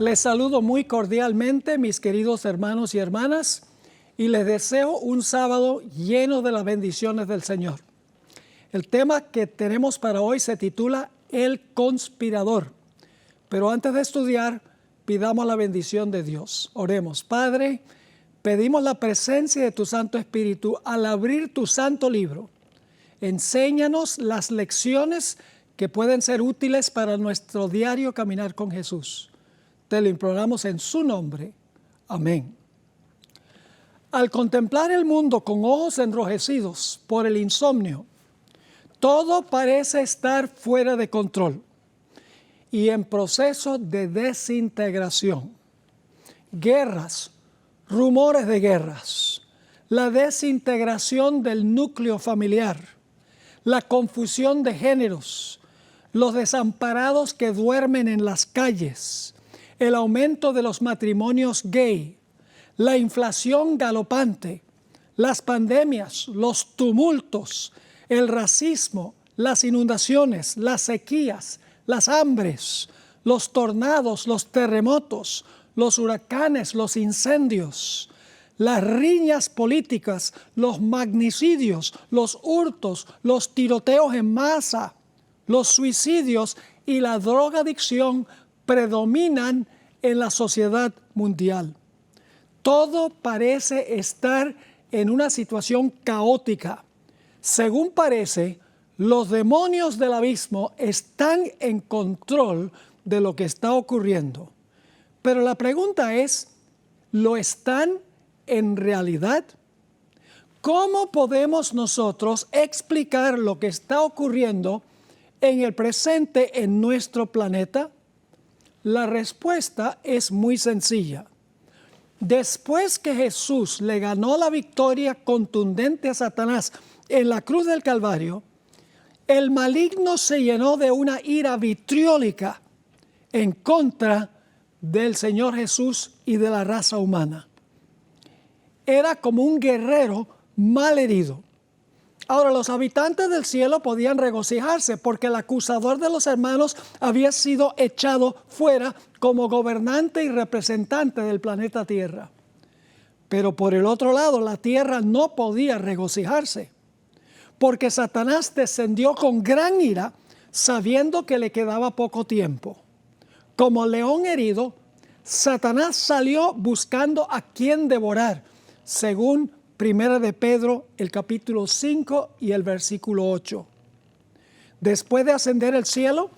Les saludo muy cordialmente, mis queridos hermanos y hermanas, y les deseo un sábado lleno de las bendiciones del Señor. El tema que tenemos para hoy se titula El conspirador. Pero antes de estudiar, pidamos la bendición de Dios. Oremos. Padre, pedimos la presencia de tu Santo Espíritu al abrir tu santo libro. Enséñanos las lecciones que pueden ser útiles para nuestro diario caminar con Jesús. Te lo imploramos en su nombre. Amén. Al contemplar el mundo con ojos enrojecidos por el insomnio, todo parece estar fuera de control y en proceso de desintegración. Guerras, rumores de guerras, la desintegración del núcleo familiar, la confusión de géneros, los desamparados que duermen en las calles, el aumento de los matrimonios gay, la inflación galopante, las pandemias, los tumultos, el racismo, las inundaciones, las sequías, las hambres, los tornados, los terremotos, los huracanes, los incendios, las riñas políticas, los magnicidios, los hurtos, los tiroteos en masa, los suicidios y la drogadicción predominan en la sociedad mundial. Todo parece estar en una situación caótica. Según parece, los demonios del abismo están en control de lo que está ocurriendo. Pero la pregunta es, ¿lo están en realidad? ¿Cómo podemos nosotros explicar lo que está ocurriendo en el presente en nuestro planeta? La respuesta es muy sencilla. Después que Jesús le ganó la victoria contundente a Satanás en la cruz del Calvario, el maligno se llenó de una ira vitriólica en contra del Señor Jesús y de la raza humana. Era como un guerrero mal herido. Ahora, los habitantes del cielo podían regocijarse porque el acusador de los hermanos había sido echado fuera como gobernante y representante del planeta Tierra. Pero por el otro lado, la tierra no podía regocijarse porque Satanás descendió con gran ira sabiendo que le quedaba poco tiempo. Como león herido, Satanás salió buscando a quien devorar, según Primera de Pedro, el capítulo 5 y el versículo 8. Después de ascender al cielo,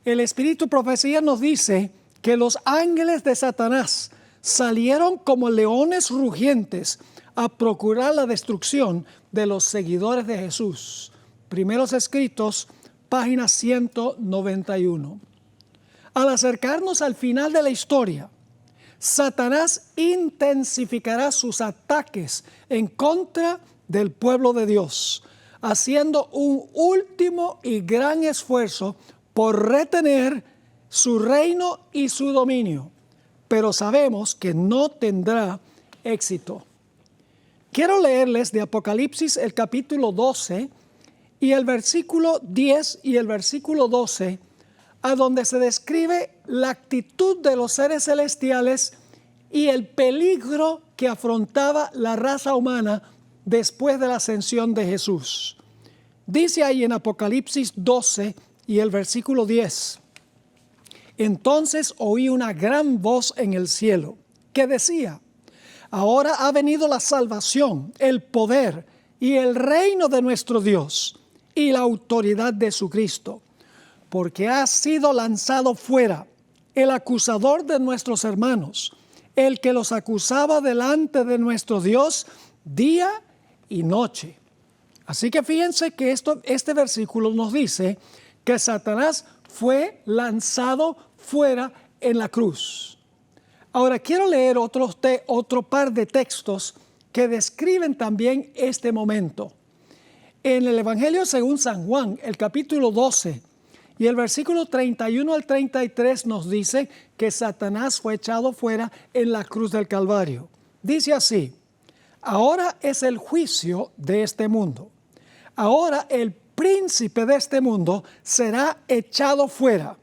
el Espíritu Profecía nos dice que los ángeles de Satanás salieron como leones rugientes a procurar la destrucción de los seguidores de Jesús. Primeros Escritos, página 191. Al acercarnos al final de la historia, Satanás intensificará sus ataques en contra del pueblo de Dios, haciendo un último y gran esfuerzo por retener su reino y su dominio, pero sabemos que no tendrá éxito. Quiero leerles de Apocalipsis el capítulo 12 y el versículo 10 y el versículo 12, a donde se describe la actitud de los seres celestiales y el peligro que afrontaba la raza humana después de la ascensión de Jesús. Dice ahí en Apocalipsis 12 y el versículo 10, entonces oí una gran voz en el cielo que decía, ahora ha venido la salvación, el poder y el reino de nuestro Dios y la autoridad de su Cristo, porque ha sido lanzado fuera el acusador de nuestros hermanos, el que los acusaba delante de nuestro Dios día y noche. Así que fíjense que este versículo nos dice que Satanás fue lanzado fuera en la cruz. Ahora quiero leer otro par de textos que describen también este momento. En el Evangelio según San Juan, el capítulo 12, y el versículo 31 al 33 nos dice que Satanás fue echado fuera en la cruz del Calvario. Dice así, ahora es el juicio de este mundo. Ahora el príncipe de este mundo será echado fuera.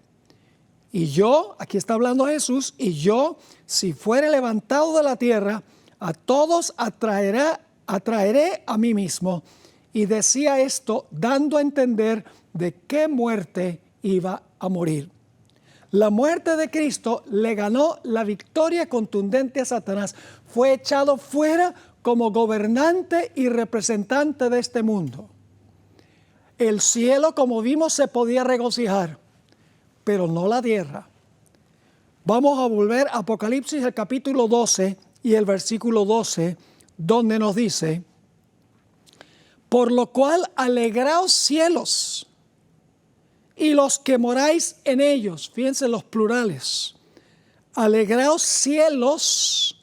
Y yo, aquí está hablando Jesús, y yo, si fuere levantado de la tierra, a todos atraeré a mí mismo. Y decía esto dando a entender de qué muerte iba a morir. La muerte de Cristo le ganó la victoria contundente a Satanás. Fue echado fuera como gobernante y representante de este mundo. El cielo, como vimos, se podía regocijar, pero no la tierra. Vamos a volver a Apocalipsis, el capítulo 12 y el versículo 12, donde nos dice: por lo cual alegraos cielos y los que moráis en ellos. Fíjense los plurales. Alegraos cielos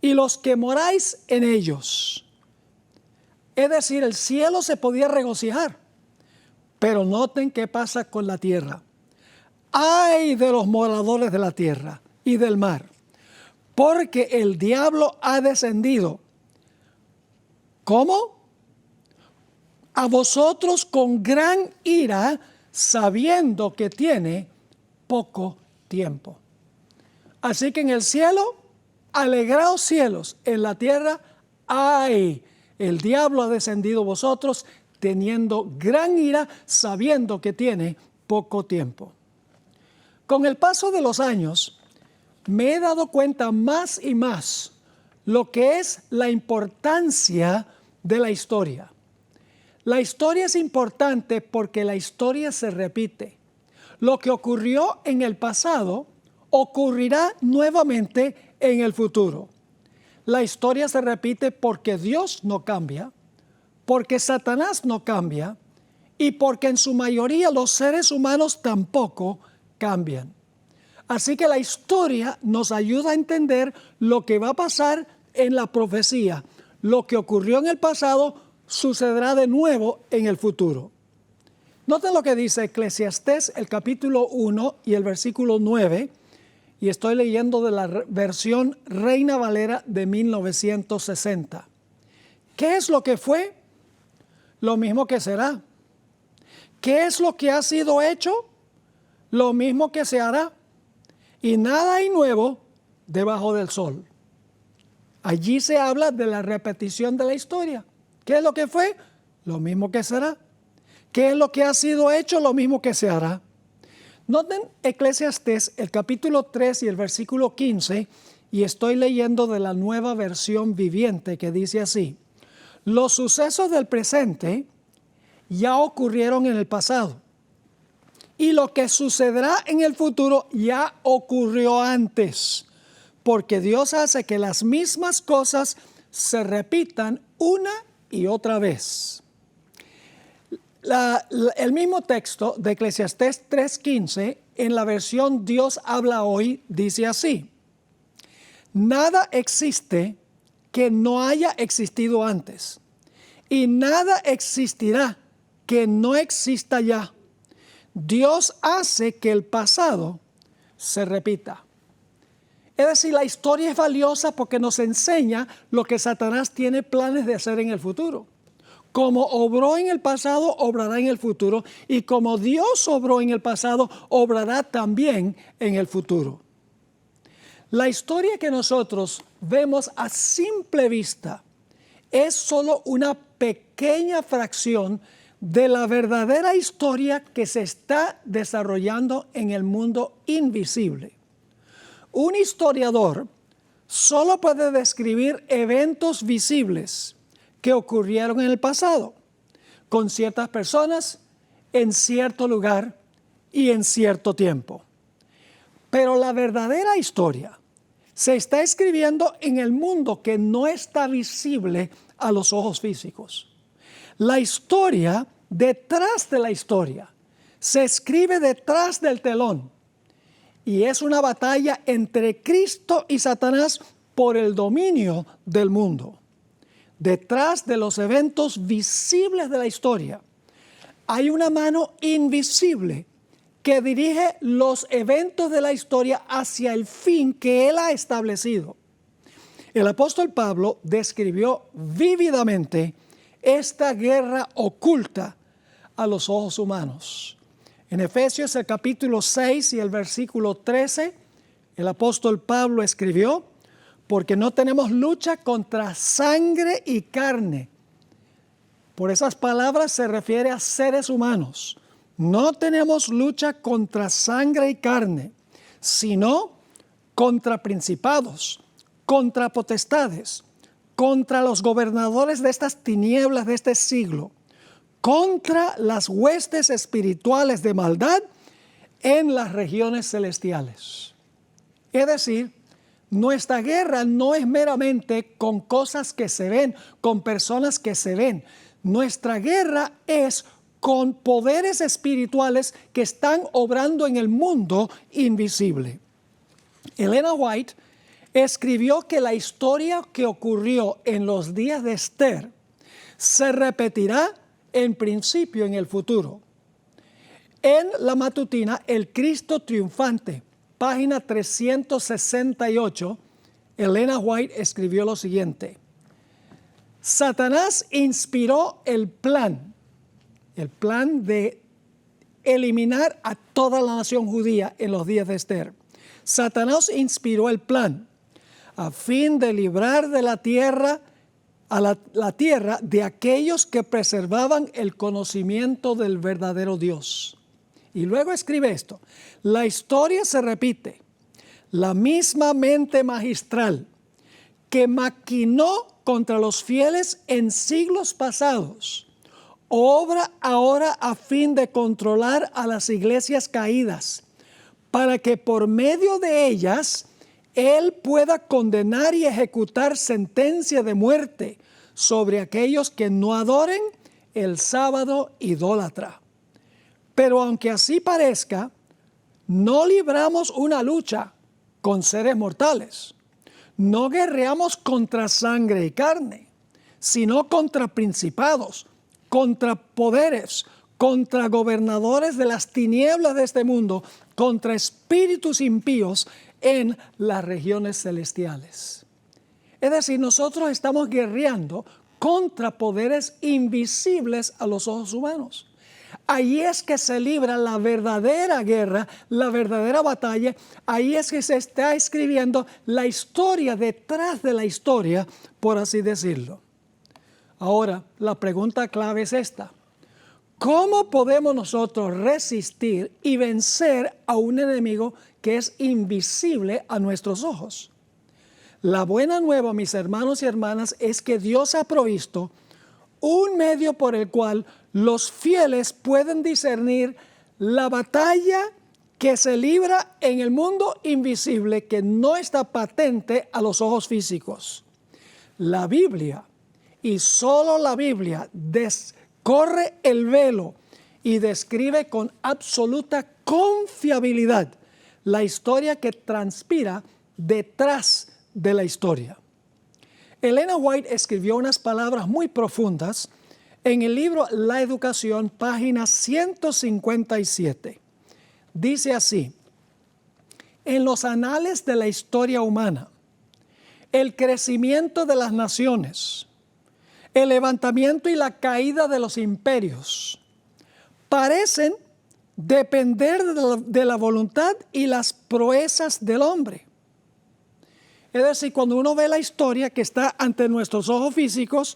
y los que moráis en ellos. Es decir, el cielo se podía regocijar, pero noten qué pasa con la tierra. ¡Ay de los moradores de la tierra y del mar! Porque el diablo ha descendido. ¿Cómo? A vosotros con gran ira, sabiendo que tiene poco tiempo. Así que en el cielo, alegraos cielos; en la tierra, ¡ay! El diablo ha descendido a vosotros, teniendo gran ira, sabiendo que tiene poco tiempo. Con el paso de los años, me he dado cuenta más y más lo que es la importancia de la historia. La historia es importante porque la historia se repite. Lo que ocurrió en el pasado ocurrirá nuevamente en el futuro. La historia se repite porque Dios no cambia, porque Satanás no cambia y porque en su mayoría los seres humanos tampoco cambian. Así que la historia nos ayuda a entender lo que va a pasar en la profecía. Lo que ocurrió en el pasado sucederá de nuevo en el futuro. Noten lo que dice Eclesiastés, el capítulo 1 y el versículo 9, y estoy leyendo de la versión Reina Valera de 1960. ¿Qué es lo que fue? Lo mismo que será. ¿Qué es lo que ha sido hecho? Lo mismo que se hará. Y nada hay nuevo debajo del sol. Allí se habla de la repetición de la historia. ¿Qué es lo que fue? Lo mismo que será. ¿Qué es lo que ha sido hecho? Lo mismo que se hará. Noten Eclesiastés, el capítulo 3 y el versículo 15, y estoy leyendo de la Nueva Versión Viviente, que dice así: los sucesos del presente ya ocurrieron en el pasado, y lo que sucederá en el futuro ya ocurrió antes, porque Dios hace que las mismas cosas se repitan una y otra vez. El mismo texto de Eclesiastés 3:15, en la versión Dios habla hoy, dice así: nada existe que no haya existido antes, y nada existirá que no exista ya. Dios hace que el pasado se repita. Es decir, la historia es valiosa porque nos enseña lo que Satanás tiene planes de hacer en el futuro. Como obró en el pasado, obrará en el futuro. Y como Dios obró en el pasado, obrará también en el futuro. La historia que nosotros vemos a simple vista es solo una pequeña fracción de la verdadera historia que se está desarrollando en el mundo invisible. Un historiador solo puede describir eventos visibles que ocurrieron en el pasado, con ciertas personas, en cierto lugar y en cierto tiempo. Pero la verdadera historia se está escribiendo en el mundo que no está visible a los ojos físicos. La historia detrás de la historia se escribe detrás del telón, y es una batalla entre Cristo y Satanás por el dominio del mundo. Detrás de los eventos visibles de la historia hay una mano invisible que dirige los eventos de la historia hacia el fin que Él ha establecido. El apóstol Pablo describió vívidamente esta guerra oculta a los ojos humanos. En Efesios el capítulo 6 y el versículo 13, el apóstol Pablo escribió: porque no tenemos lucha contra sangre y carne. Por esas palabras se refiere a seres humanos. No tenemos lucha contra sangre y carne, sino contra principados, contra potestades, contra los gobernadores de estas tinieblas de este siglo, contra las huestes espirituales de maldad en las regiones celestiales. Es decir, nuestra guerra no es meramente con cosas que se ven, con personas que se ven. Nuestra guerra es con poderes espirituales que están obrando en el mundo invisible. Elena White escribió que la historia que ocurrió en los días de Esther se repetirá en principio en el futuro. En la matutina El Cristo Triunfante, página 368, Elena White escribió lo siguiente: Satanás inspiró el plan de eliminar a toda la nación judía en los días de Esther. Satanás inspiró el plan a fin de librar de la tierra la tierra de aquellos que preservaban el conocimiento del verdadero Dios. Y luego escribe esto: la historia se repite. La misma mente magistral que maquinó contra los fieles en siglos pasados obra ahora a fin de controlar a las iglesias caídas, para que por medio de ellas Él pueda condenar y ejecutar sentencia de muerte sobre aquellos que no adoren el sábado idólatra. Pero aunque así parezca, no libramos una lucha con seres mortales. No guerreamos contra sangre y carne, sino contra principados, contra poderes, contra gobernadores de las tinieblas de este mundo, contra espíritus impíos en las regiones celestiales. Es decir, nosotros estamos guerreando contra poderes invisibles a los ojos humanos. Ahí es que se libra la verdadera guerra, la verdadera batalla. Ahí es que se está escribiendo la historia detrás de la historia, por así decirlo. Ahora, la pregunta clave es esta: ¿cómo podemos nosotros resistir y vencer a un enemigo que es invisible a nuestros ojos? La buena nueva, mis hermanos y hermanas, es que Dios ha provisto un medio por el cual los fieles pueden discernir la batalla que se libra en el mundo invisible, que no está patente a los ojos físicos. La Biblia, y solo la Biblia, corre el velo y describe con absoluta confiabilidad la historia que transpira detrás de la historia. Elena White escribió unas palabras muy profundas en el libro La Educación, página 157. Dice así: en los anales de la historia humana, el crecimiento de las naciones, el levantamiento y la caída de los imperios parecen depender de la voluntad y las proezas del hombre. Es decir, cuando uno ve la historia que está ante nuestros ojos físicos,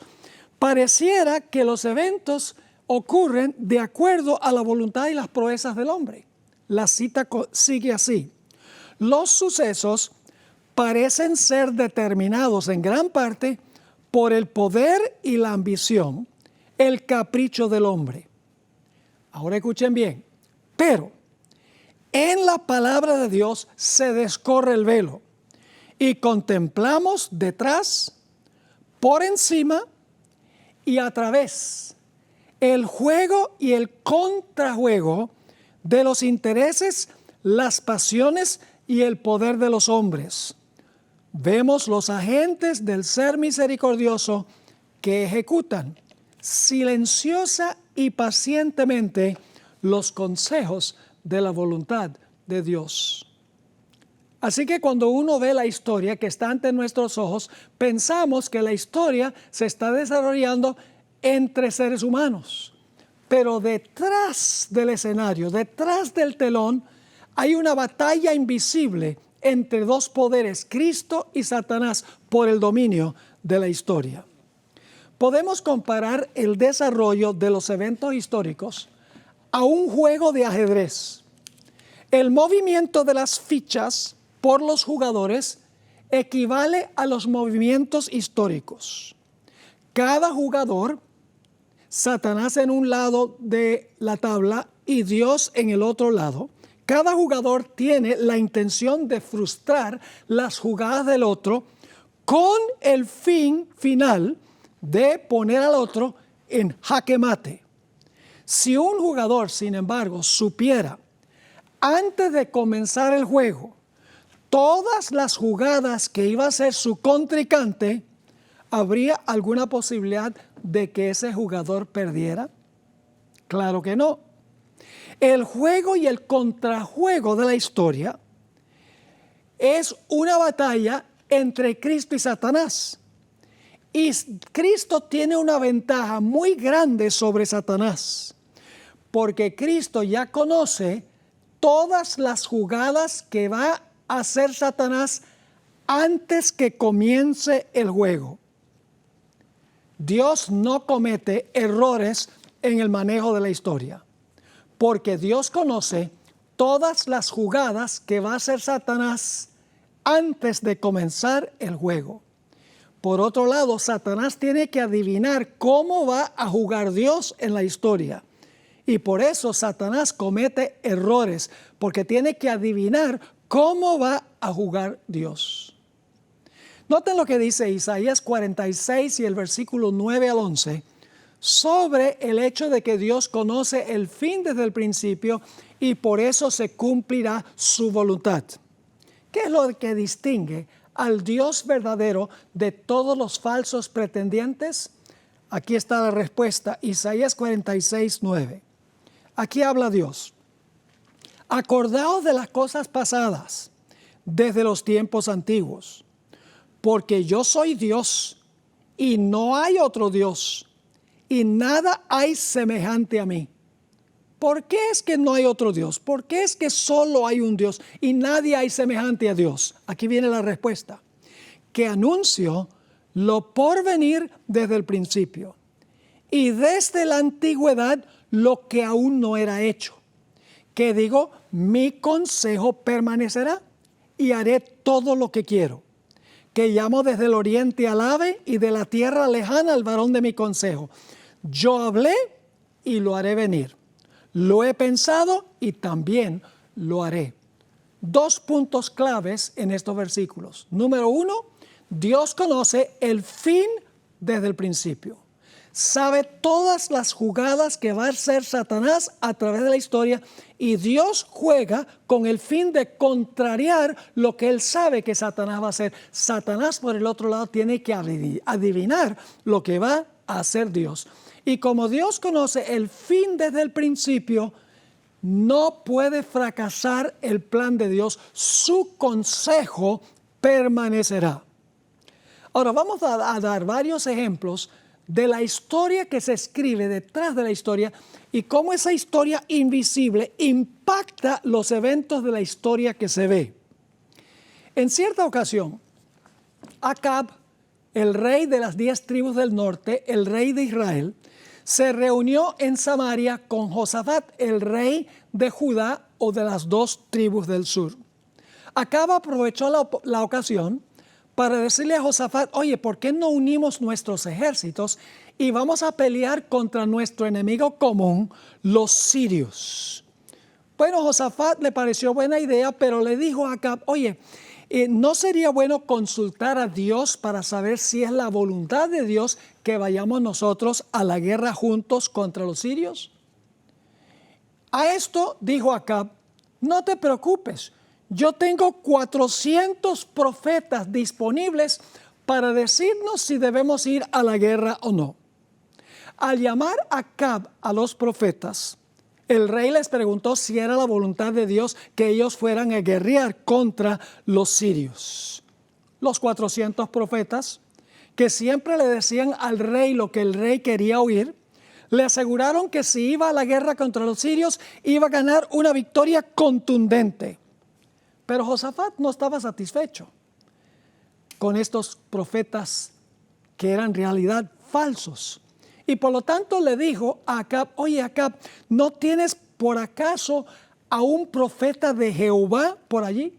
pareciera que los eventos ocurren de acuerdo a la voluntad y las proezas del hombre. La cita sigue así: los sucesos parecen ser determinados en gran parte por el poder y la ambición, el capricho del hombre. Ahora escuchen bien: pero en la palabra de Dios se descorre el velo y contemplamos detrás, por encima y a través el juego y el contrajuego de los intereses, las pasiones y el poder de los hombres. Vemos los agentes del ser misericordioso que ejecutan silenciosa y pacientemente los consejos de la voluntad de Dios. Así que cuando uno ve la historia que está ante nuestros ojos, pensamos que la historia se está desarrollando entre seres humanos. Pero detrás del escenario, detrás del telón, hay una batalla invisible entre dos poderes, Cristo y Satanás, por el dominio de la historia. Podemos comparar el desarrollo de los eventos históricos a un juego de ajedrez. El movimiento de las fichas por los jugadores equivale a los movimientos históricos. Cada jugador, Satanás en un lado de la tabla y Dios en el otro lado, cada jugador tiene la intención de frustrar las jugadas del otro con el fin final de poner al otro en jaque mate. Si un jugador, sin embargo, supiera antes de comenzar el juego todas las jugadas que iba a hacer su contrincante, ¿habría alguna posibilidad de que ese jugador perdiera? Claro que no. El juego y el contrajuego de la historia es una batalla entre Cristo y Satanás. Y Cristo tiene una ventaja muy grande sobre Satanás, porque Cristo ya conoce todas las jugadas que va a hacer Satanás antes que comience el juego. Dios no comete errores en el manejo de la historia, porque Dios conoce todas las jugadas que va a hacer Satanás antes de comenzar el juego. Por otro lado, Satanás tiene que adivinar cómo va a jugar Dios en la historia. Y por eso Satanás comete errores, porque tiene que adivinar cómo va a jugar Dios. Noten lo que dice Isaías 46 y el versículo 9 al 11, sobre el hecho de que Dios conoce el fin desde el principio y por eso se cumplirá su voluntad. ¿Qué es lo que distingue al Dios verdadero de todos los falsos pretendientes? Aquí está la respuesta, Isaías 46, 9. Aquí habla Dios. Acordaos de las cosas pasadas desde los tiempos antiguos, porque yo soy Dios y no hay otro Dios, y nada hay semejante a mí. ¿Por qué es que no hay otro Dios? ¿Por qué es que solo hay un Dios y nadie hay semejante a Dios? Aquí viene la respuesta. Que anuncio lo por venir desde el principio y desde la antigüedad lo que aún no era hecho. Que digo, mi consejo permanecerá y haré todo lo que quiero. Que llamo desde el oriente al ave y de la tierra lejana al varón de mi consejo. Yo hablé y lo haré venir. Lo he pensado y también lo haré. Dos puntos claves en estos versículos. Número uno, Dios conoce el fin desde el principio. Sabe todas las jugadas que va a hacer Satanás a través de la historia y Dios juega con el fin de contrariar lo que él sabe que Satanás va a hacer. Satanás, por el otro lado, tiene que adivinar lo que va a hacer Dios. Y como Dios conoce el fin desde el principio, no puede fracasar el plan de Dios. Su consejo permanecerá. Ahora vamos a dar varios ejemplos de la historia que se escribe detrás de la historia y cómo esa historia invisible impacta los eventos de la historia que se ve. En cierta ocasión, Acab, el rey de las 10 tribus del norte, el rey de Israel, se reunió en Samaria con Josafat, el rey de Judá o de las 2 tribus del sur. Acab aprovechó la ocasión para decirle a Josafat, oye, ¿por qué no unimos nuestros ejércitos y vamos a pelear contra nuestro enemigo común, los sirios? Bueno, Josafat le pareció buena idea, pero le dijo a Acab, oye, ¿no sería bueno consultar a Dios para saber si es la voluntad de Dios que vayamos nosotros a la guerra juntos contra los sirios? A esto dijo Acab, no te preocupes, yo tengo 400 profetas disponibles para decirnos si debemos ir a la guerra o no. Al llamar a Acab a los profetas, el rey les preguntó si era la voluntad de Dios que ellos fueran a guerrear contra los sirios. Los 400 profetas, que siempre le decían al rey lo que el rey quería oír, Le aseguraron que si iba a la guerra contra los sirios, iba a ganar una victoria contundente. Pero Josafat no estaba satisfecho con estos profetas que eran en realidad falsos. Y por lo tanto le dijo a Acab: oye, Acab, ¿no tienes por acaso a un profeta de Jehová por allí?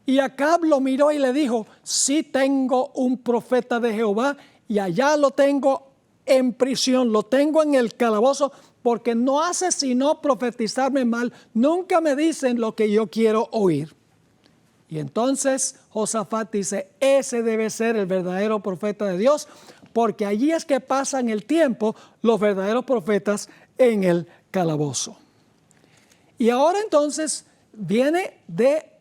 Y Acab lo miró y le dijo: sí tengo un profeta de Jehová, y allá lo tengo en prisión, lo tengo en el calabozo, porque no hace sino profetizarme mal, nunca me dicen lo que yo quiero oír. Y entonces Josafat dice: ese debe ser el verdadero profeta de Dios, porque allí es que pasan el tiempo los verdaderos profetas en el calabozo. Y ahora entonces viene de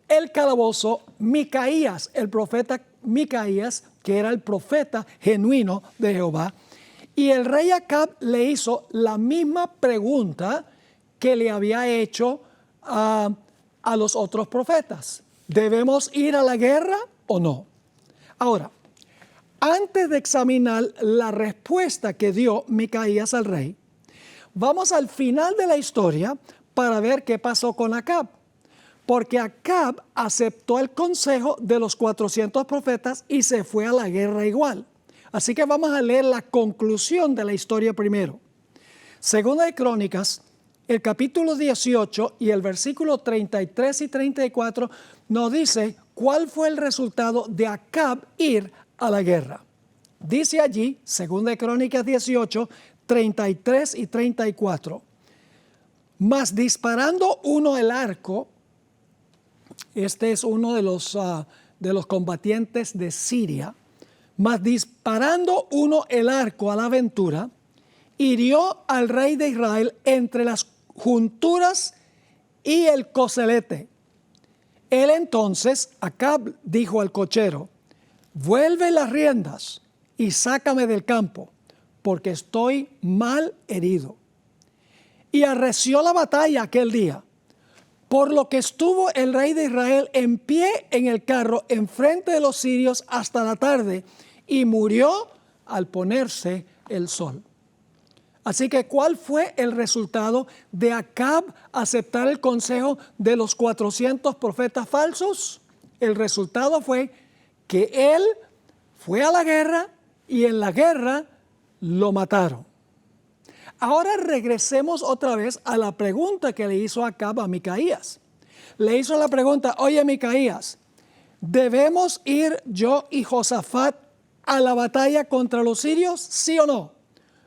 el calabozo Micaías, el profeta Micaías, que era el profeta genuino de Jehová. Y el rey Acab le hizo la misma pregunta que le había hecho a los otros profetas: ¿debemos ir a la guerra o no? Ahora, antes de examinar la respuesta que dio Micaías al rey, vamos al final de la historia para ver qué pasó con Acab. Porque Acab aceptó el consejo de los 400 profetas y se fue a la guerra igual. Así que vamos a leer la conclusión de la historia primero. Segunda de Crónicas, el capítulo 18 y el versículo 33 y 34 nos dice cuál fue el resultado de Acab ir a la guerra. Dice allí, Segunda de Crónicas 18, 33 y 34. Mas disparando uno el arco, este es uno de los combatientes de Siria, mas disparando uno el arco a la aventura, hirió al rey de Israel entre las junturas y el coselete. Él entonces, Acab, dijo al cochero: vuelve las riendas y sácame del campo, porque estoy mal herido. Y arreció la batalla aquel día, por lo que estuvo el rey de Israel en pie en el carro enfrente de los sirios hasta la tarde, y murió al ponerse el sol. Así que, ¿cuál fue el resultado de Acab aceptar el consejo de los 400 profetas falsos? El resultado fue que él fue a la guerra y en la guerra lo mataron. Ahora regresemos otra vez a la pregunta que le hizo Acab a Micaías. Le hizo la pregunta: oye, Micaías, ¿debemos ir yo y Josafat a la batalla contra los sirios? ¿Sí o no?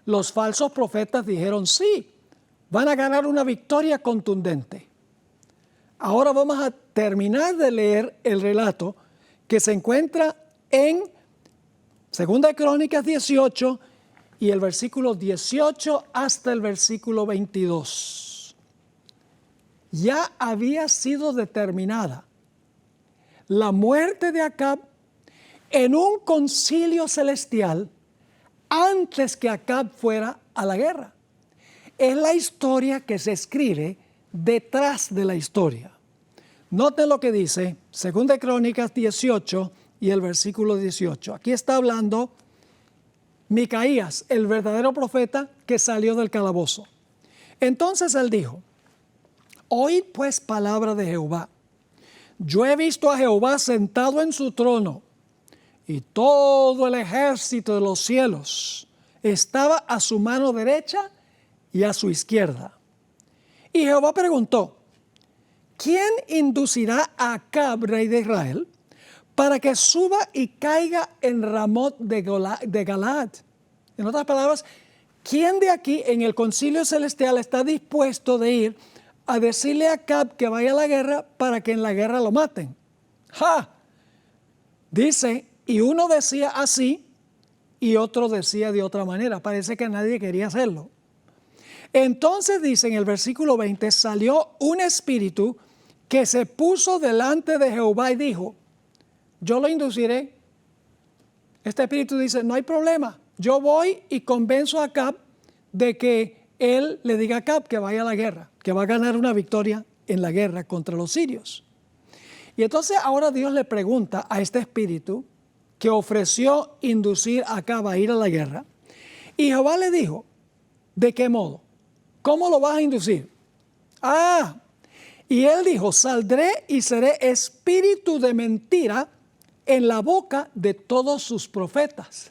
Los falsos profetas dijeron sí, van a ganar una victoria contundente. Ahora vamos a terminar de leer el relato que se encuentra en 2 de Crónicas 18 y el versículo 18 hasta el versículo 22. Ya había sido determinada la muerte de Acab en un concilio celestial antes que Acab fuera a la guerra. Es la historia que se escribe detrás de la historia. Noten lo que dice 2 de Crónicas 18 y el versículo 18. Aquí está hablando Micaías, el verdadero profeta que salió del calabozo. Entonces él dijo: oíd pues palabra de Jehová. Yo he visto a Jehová sentado en su trono, y todo el ejército de los cielos estaba a su mano derecha y a su izquierda. Y Jehová preguntó: ¿quién inducirá a Acab, rey de Israel, para que suba y caiga en Ramot de Galaad? En otras palabras, ¿quién de aquí en el concilio celestial está dispuesto de ir a decirle a Acab que vaya a la guerra para que en la guerra lo maten? ¡Ja! Dice, y uno decía así y otro decía de otra manera. Parece que nadie quería hacerlo. Entonces dice en el versículo 20, salió un espíritu que se puso delante de Jehová y dijo: yo lo induciré. Este espíritu dice: no hay problema, yo voy y convenzo a Acab de que él le diga a Acab que vaya a la guerra, que va a ganar una victoria en la guerra contra los sirios. Y entonces ahora Dios le pregunta a este espíritu que ofreció inducir a Acab a ir a la guerra, Y Jehová le dijo, ¿de qué modo? ¿Cómo lo vas a inducir? Y él dijo, saldré y seré espíritu de mentira en la boca de todos sus profetas.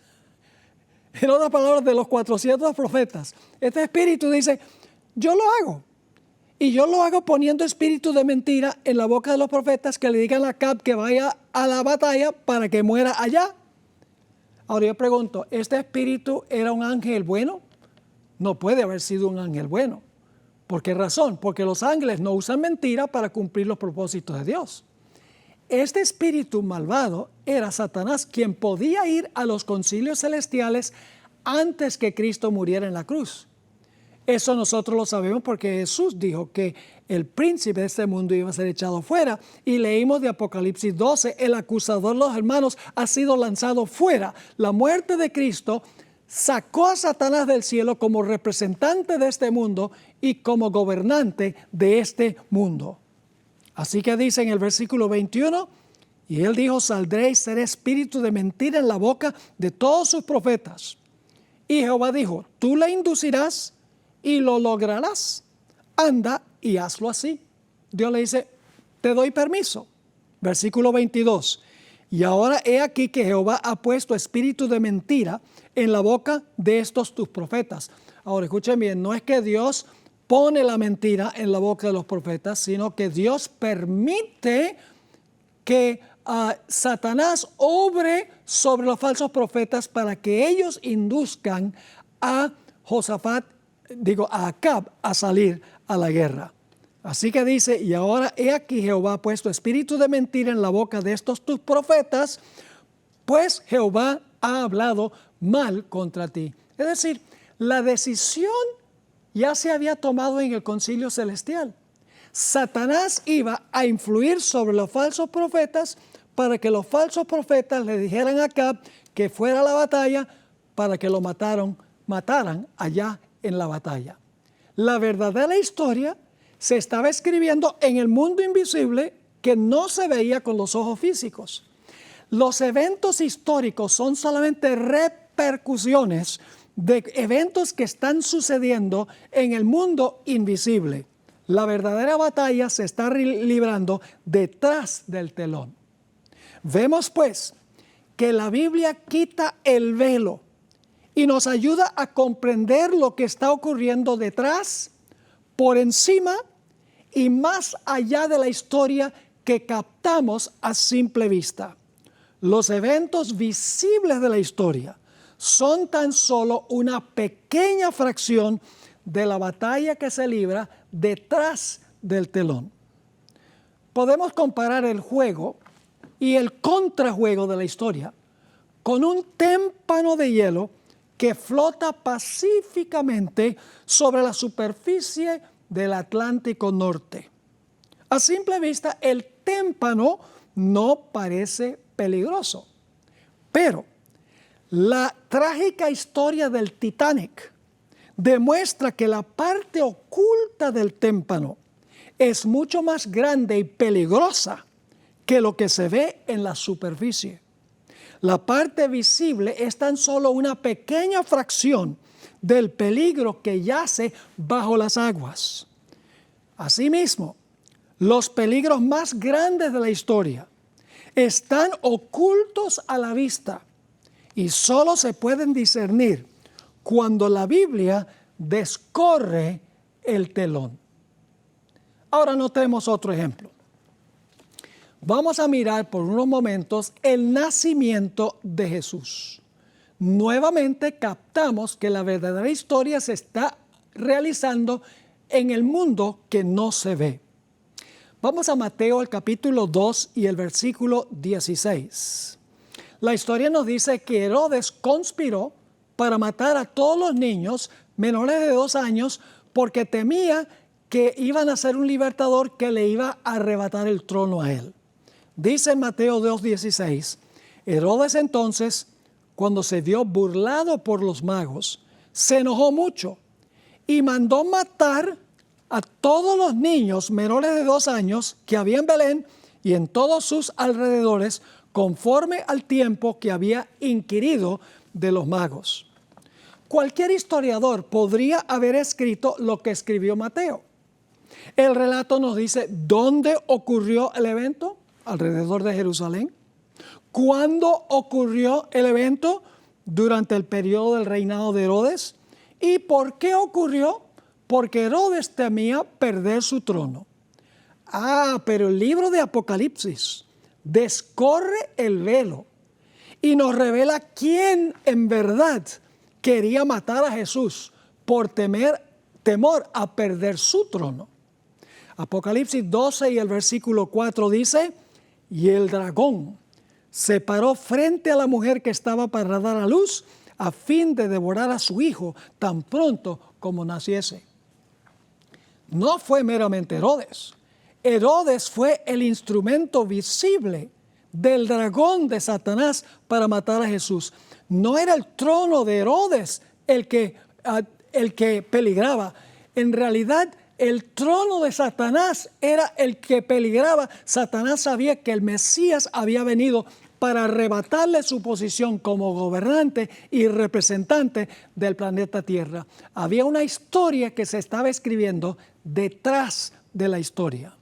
En otras palabras, de los 400 profetas. Este espíritu dice, yo lo hago. Y yo lo hago poniendo espíritu de mentira en la boca de los profetas que le digan a Acab que vaya a la batalla para que muera allá. Ahora yo pregunto, ¿este espíritu era un ángel bueno? No puede haber sido un ángel bueno. ¿Por qué razón? Porque los ángeles no usan mentira para cumplir los propósitos de Dios. Este espíritu malvado era Satanás, quien podía ir a los concilios celestiales antes que Cristo muriera en la cruz. Eso nosotros lo sabemos porque Jesús dijo que el príncipe de este mundo iba a ser echado fuera. Y leímos de Apocalipsis 12, el acusador de los hermanos ha sido lanzado fuera. La muerte de Cristo sacó a Satanás del cielo como representante de este mundo y como gobernante de este mundo. Así que dice en el versículo 21, y él dijo, saldré y seré espíritu de mentira en la boca de todos sus profetas. Y Jehová dijo, tú le inducirás y lo lograrás. Anda y hazlo así. Dios le dice, te doy permiso. Versículo 22. Y ahora he aquí que Jehová ha puesto espíritu de mentira en la boca de estos tus profetas. Ahora escuchen bien, no es que Dios pone la mentira en la boca de los profetas, sino que Dios permite que Satanás obre sobre los falsos profetas para que ellos induzcan a Acab a salir a la guerra. Así que dice, y ahora he aquí Jehová ha puesto espíritu de mentira en la boca de estos tus profetas, pues Jehová ha hablado mal contra ti. Es decir, la decisión ya se había tomado en el concilio celestial. Satanás iba a influir sobre los falsos profetas para que los falsos profetas le dijeran a Acab que fuera a la batalla para que lo mataran allá en la batalla. La verdadera historia se estaba escribiendo en el mundo invisible que no se veía con los ojos físicos. Los eventos históricos son solamente repercusiones de eventos que están sucediendo en el mundo invisible. La verdadera batalla se está librando detrás del telón. Vemos pues que la Biblia quita el velo y nos ayuda a comprender lo que está ocurriendo detrás, por encima y más allá de la historia que captamos a simple vista. Los eventos visibles de la historia son tan solo una pequeña fracción de la batalla que se libra detrás del telón. Podemos comparar el juego y el contrajuego de la historia con un témpano de hielo que flota pacíficamente sobre la superficie del Atlántico Norte. A simple vista, el témpano no parece peligroso, pero la trágica historia del Titanic demuestra que la parte oculta del témpano es mucho más grande y peligrosa que lo que se ve en la superficie. La parte visible es tan solo una pequeña fracción del peligro que yace bajo las aguas. Asimismo, los peligros más grandes de la historia están ocultos a la vista y solo se pueden discernir cuando la Biblia descorre el telón. Ahora notemos otro ejemplo. Vamos a mirar por unos momentos el nacimiento de Jesús. Nuevamente captamos que la verdadera historia se está realizando en el mundo que no se ve. Vamos a Mateo el capítulo 2 y el versículo 16. La historia nos dice que Herodes conspiró para matar a todos los niños menores de 2 años porque temía que iban a ser un libertador que le iba a arrebatar el trono a él. Dice en Mateo 2:16, Herodes entonces, cuando se vio burlado por los magos, se enojó mucho y mandó matar a todos los niños menores de 2 años que había en Belén y en todos sus alrededores, conforme al tiempo que había inquirido de los magos. Cualquier historiador podría haber escrito lo que escribió Mateo. El relato nos dice dónde ocurrió el evento, alrededor de Jerusalén. ¿Cuándo ocurrió el evento? Durante el periodo del reinado de Herodes. ¿Y por qué ocurrió? Porque Herodes temía perder su trono. Pero el libro de Apocalipsis descorre el velo y nos revela quién en verdad quería matar a Jesús por temor a perder su trono. Apocalipsis 12 y el versículo 4 dice, y el dragón se paró frente a la mujer que estaba para dar a luz a fin de devorar a su hijo tan pronto como naciese. No fue meramente Herodes. Herodes fue el instrumento visible del dragón de Satanás para matar a Jesús. No era el trono de Herodes el que peligraba. En realidad, el trono de Satanás era el que peligraba. Satanás sabía que el Mesías había venido para arrebatarle su posición como gobernante y representante del planeta Tierra. Había una historia que se estaba escribiendo detrás de la historia.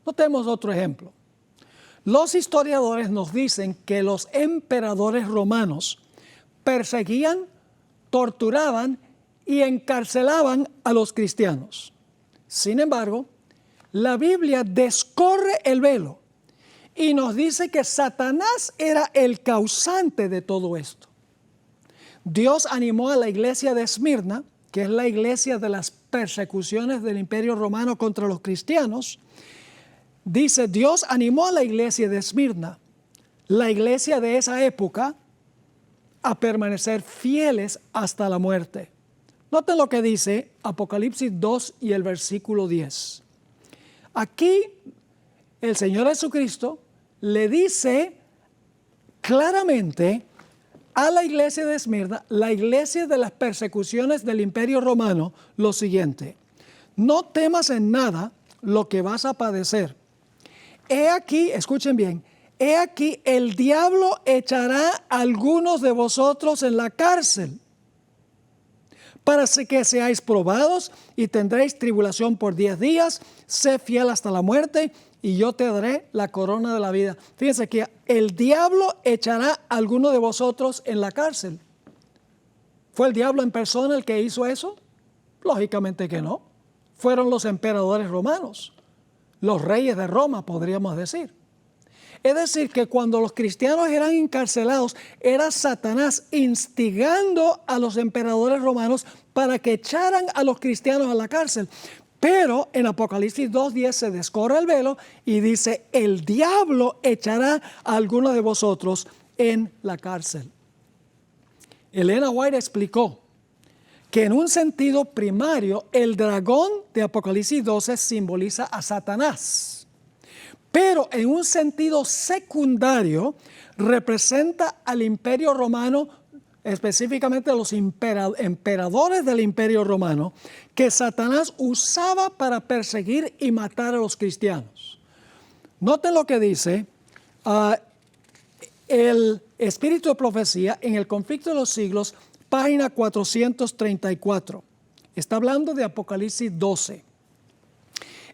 Notemos otro ejemplo. Los historiadores nos dicen que los emperadores romanos perseguían, torturaban y encarcelaban a los cristianos. Sin embargo, la Biblia descorre el velo y nos dice que Satanás era el causante de todo esto. Dios animó a la iglesia de Esmirna, que es la iglesia de las persecuciones del Imperio Romano contra los cristianos. Dice, Dios animó a la iglesia de Esmirna, la iglesia de esa época, a permanecer fieles hasta la muerte. Noten lo que dice Apocalipsis 2 y el versículo 10. Aquí el Señor Jesucristo le dice claramente a la iglesia de Esmirna, la iglesia de las persecuciones del Imperio Romano, lo siguiente: no temas en nada lo que vas a padecer. He aquí, escuchen bien, he aquí el diablo echará a algunos de vosotros en la cárcel, para que seáis probados y tendréis tribulación por 10 días, sé fiel hasta la muerte y yo te daré la corona de la vida. Fíjense que el diablo echará a alguno de vosotros en la cárcel. ¿Fue el diablo en persona el que hizo eso? Lógicamente que no. Fueron los emperadores romanos, los reyes de Roma, podríamos decir. Es decir, que cuando los cristianos eran encarcelados, era Satanás instigando a los emperadores romanos para que echaran a los cristianos a la cárcel. Pero en Apocalipsis 2:10 se descorre el velo y dice, el diablo echará a algunos de vosotros en la cárcel. Elena White explicó que en un sentido primario, el dragón de Apocalipsis 12 simboliza a Satanás. Pero en un sentido secundario representa al Imperio Romano, específicamente a los emperadores del Imperio Romano, que Satanás usaba para perseguir y matar a los cristianos. Noten lo que dice el Espíritu de Profecía en el Conflicto de los Siglos, página 434. Está hablando de Apocalipsis 12.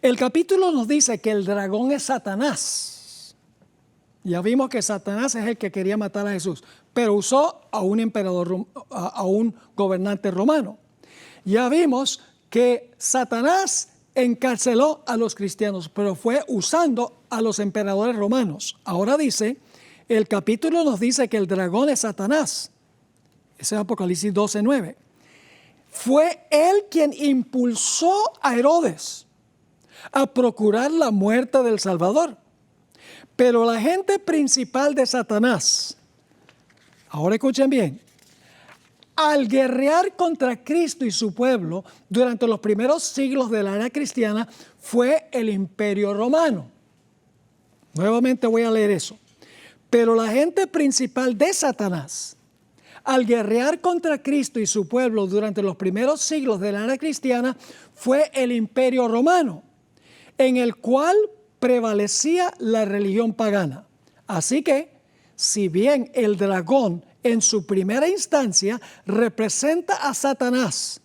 El capítulo nos dice que el dragón es Satanás. Ya vimos que Satanás es el que quería matar a Jesús, pero usó a un emperador, a un gobernante romano. Ya vimos que Satanás encarceló a los cristianos, pero fue usando a los emperadores romanos. Ahora dice, el capítulo nos dice que el dragón es Satanás. Ese es Apocalipsis 12:9. Fue él quien impulsó a Herodes a procurar la muerte del Salvador. Pero la agente principal de Satanás, ahora escuchen bien, al guerrear contra Cristo y su pueblo durante los primeros siglos de la era cristiana, fue el Imperio Romano. Nuevamente voy a leer eso. Pero la agente principal de Satanás, al guerrear contra Cristo y su pueblo durante los primeros siglos de la era cristiana, fue el Imperio Romano, en el cual prevalecía la religión pagana. Así que, si bien el dragón en su primera instancia representa a Satanás.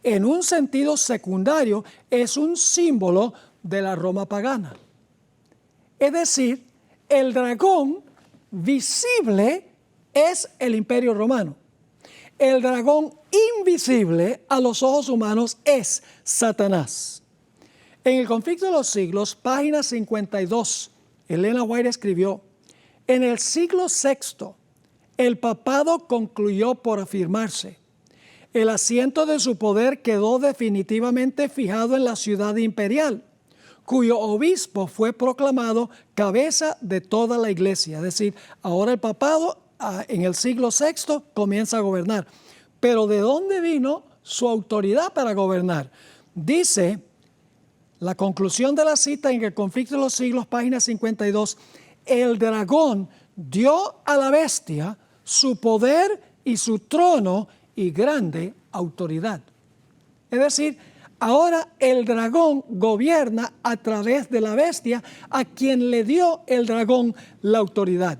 En un sentido secundario, es un símbolo de la Roma pagana. Es decir, el dragón visible es el Imperio Romano. El dragón invisible a los ojos humanos es Satanás. En El conflicto de los siglos, página 52, Elena White escribió: en el siglo VI, el papado concluyó por afirmarse. El asiento de su poder quedó definitivamente fijado en la ciudad imperial, cuyo obispo fue proclamado cabeza de toda la iglesia. Es decir, ahora el papado en el siglo VI comienza a gobernar. Pero ¿de dónde vino su autoridad para gobernar? Dice la conclusión de la cita en El conflicto de los siglos, página 52, el dragón dio a la bestia su poder y su trono y grande autoridad. Es decir, ahora el dragón gobierna a través de la bestia, a quien le dio el dragón la autoridad.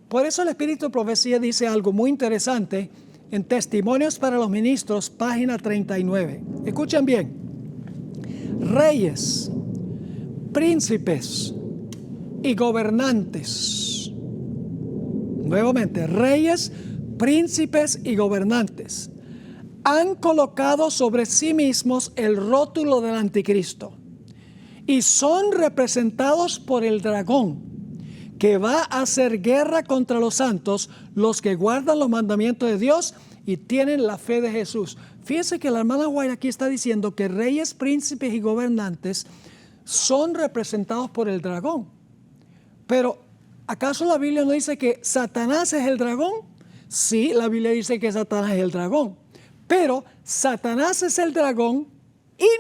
Por eso el Espíritu de Profecía dice algo muy interesante en Testimonios para los Ministros, página 39. Escuchen bien. Reyes, príncipes y gobernantes. Nuevamente, reyes, príncipes y gobernantes han colocado sobre sí mismos el rótulo del anticristo y son representados por el dragón, que va a hacer guerra contra los santos, los que guardan los mandamientos de Dios y tienen la fe de Jesús. Fíjense que la hermana White aquí está diciendo que reyes, príncipes y gobernantes son representados por el dragón. Pero, ¿acaso la Biblia no dice que Satanás es el dragón? Sí, la Biblia dice que Satanás es el dragón. Pero Satanás es el dragón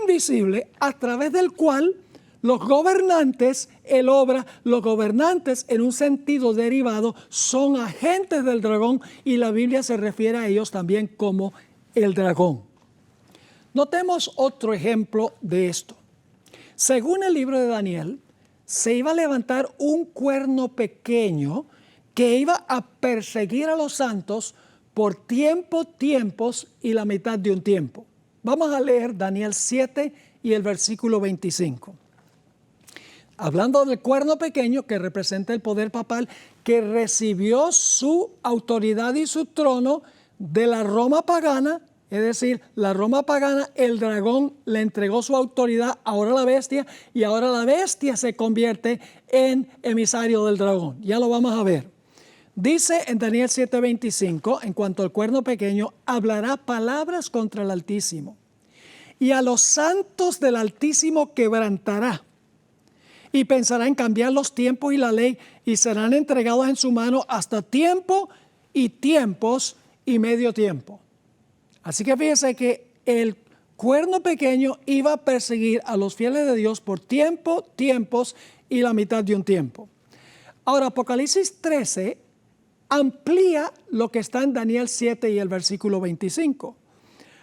invisible a través del cual los gobernantes, los gobernantes en un sentido derivado son agentes del dragón y la Biblia se refiere a ellos también como el dragón. Notemos otro ejemplo de esto. Según el libro de Daniel, se iba a levantar un cuerno pequeño que iba a perseguir a los santos por tiempos y la mitad de un tiempo. Vamos a leer Daniel 7 y el versículo 25. Hablando del cuerno pequeño que representa el poder papal, que recibió su autoridad y su trono de la Roma pagana, es decir, la Roma pagana, el dragón le entregó su autoridad ahora a la bestia y ahora la bestia se convierte en emisario del dragón. Ya lo vamos a ver. Dice en Daniel 7:25, en cuanto al cuerno pequeño, hablará palabras contra el Altísimo y a los santos del Altísimo quebrantará. Y pensará en cambiar los tiempos y la ley, y serán entregados en su mano hasta tiempo y tiempos y medio tiempo. Así que fíjese que el cuerno pequeño iba a perseguir a los fieles de Dios por tiempos y la mitad de un tiempo. Ahora, Apocalipsis 13 amplía lo que está en Daniel 7 y el versículo 25.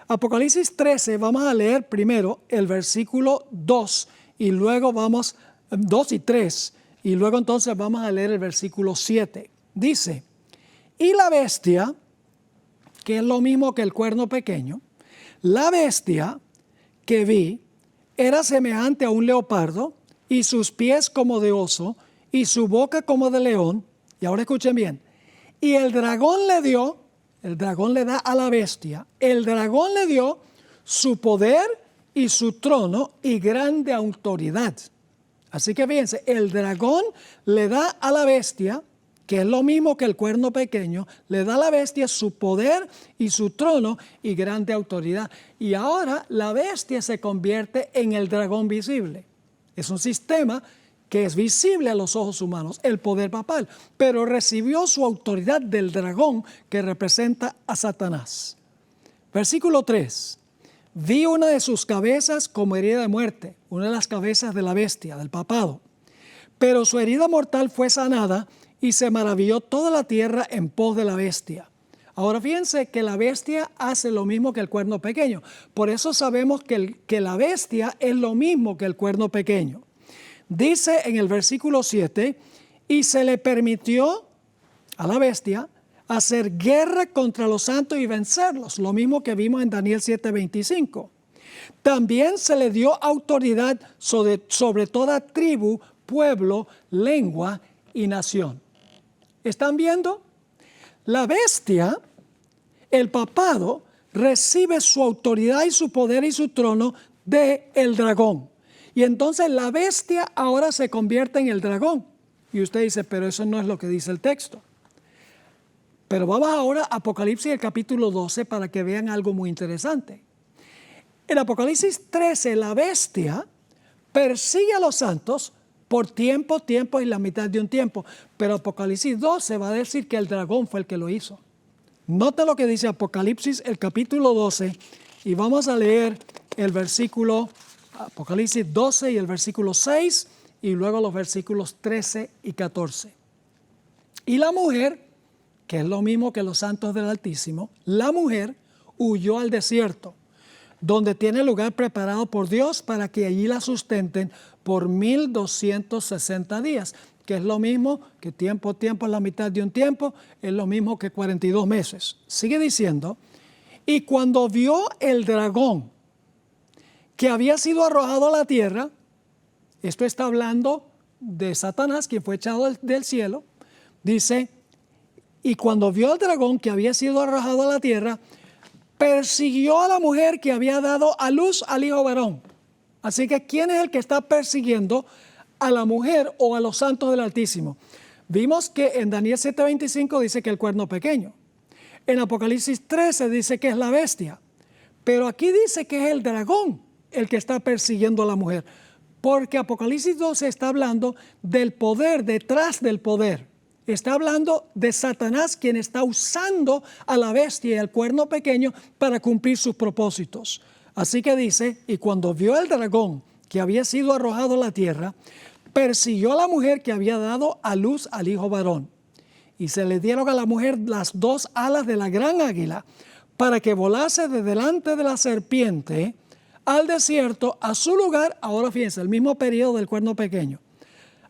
Apocalipsis 13, vamos a leer primero el versículo 2 y luego 2 y 3, y luego entonces vamos a leer el versículo 7. Dice, y la bestia, que es lo mismo que el cuerno pequeño, la bestia que vi era semejante a un leopardo, y sus pies como de oso, y su boca como de león. Y ahora escuchen bien. Y el dragón le da a la bestia, el dragón le dio su poder y su trono y grande autoridad. Así que fíjense, el dragón le da a la bestia, que es lo mismo que el cuerno pequeño, le da a la bestia su poder y su trono y grande autoridad. Y ahora la bestia se convierte en el dragón visible. Es un sistema que es visible a los ojos humanos, el poder papal, pero recibió su autoridad del dragón que representa a Satanás. Versículo 3. Vi una de sus cabezas como herida de muerte, una de las cabezas de la bestia, del papado. Pero su herida mortal fue sanada y se maravilló toda la tierra en pos de la bestia. Ahora fíjense que la bestia hace lo mismo que el cuerno pequeño. Por eso sabemos que la bestia es lo mismo que el cuerno pequeño. Dice en el versículo 7, y se le permitió a la bestia hacer guerra contra los santos y vencerlos, lo mismo que vimos en Daniel 7:25. También se le dio autoridad sobre toda tribu, pueblo, lengua y nación. ¿Están viendo? La bestia, el papado, recibe su autoridad y su poder y su trono del dragón. Y entonces la bestia ahora se convierte en el dragón. Y usted dice, pero eso no es lo que dice el texto. Pero vamos ahora a Apocalipsis, el capítulo 12, para que vean algo muy interesante. En Apocalipsis 13, la bestia persigue a los santos por tiempo y la mitad de un tiempo. Pero Apocalipsis 12 va a decir que el dragón fue el que lo hizo. Nota lo que dice Apocalipsis, el capítulo 12, y vamos a leer el versículo, Apocalipsis 12 y el versículo 6, y luego los versículos 13 y 14. Y la mujer, que es lo mismo que los santos del Altísimo, la mujer huyó al desierto, donde tiene lugar preparado por Dios para que allí la sustenten por 1260 días, que es lo mismo que tiempo es la mitad de un tiempo, es lo mismo que 42 meses. Sigue diciendo, y cuando vio el dragón que había sido arrojado a la tierra, esto está hablando de Satanás, quien fue echado del cielo, dice, y cuando vio al dragón que había sido arrojado a la tierra, persiguió a la mujer que había dado a luz al hijo varón. Así que, ¿quién es el que está persiguiendo a la mujer o a los santos del Altísimo? Vimos que en Daniel 7:25 dice que el cuerno pequeño. En Apocalipsis 13 dice que es la bestia. Pero aquí dice que es el dragón el que está persiguiendo a la mujer. Porque Apocalipsis 12 está hablando del poder detrás del poder. Está hablando de Satanás, quien está usando a la bestia y al cuerno pequeño para cumplir sus propósitos. Así que dice, y cuando vio el dragón que había sido arrojado a la tierra, persiguió a la mujer que había dado a luz al hijo varón. Y se le dieron a la mujer las dos alas de la gran águila para que volase de delante de la serpiente al desierto, a su lugar, ahora fíjense, el mismo periodo del cuerno pequeño,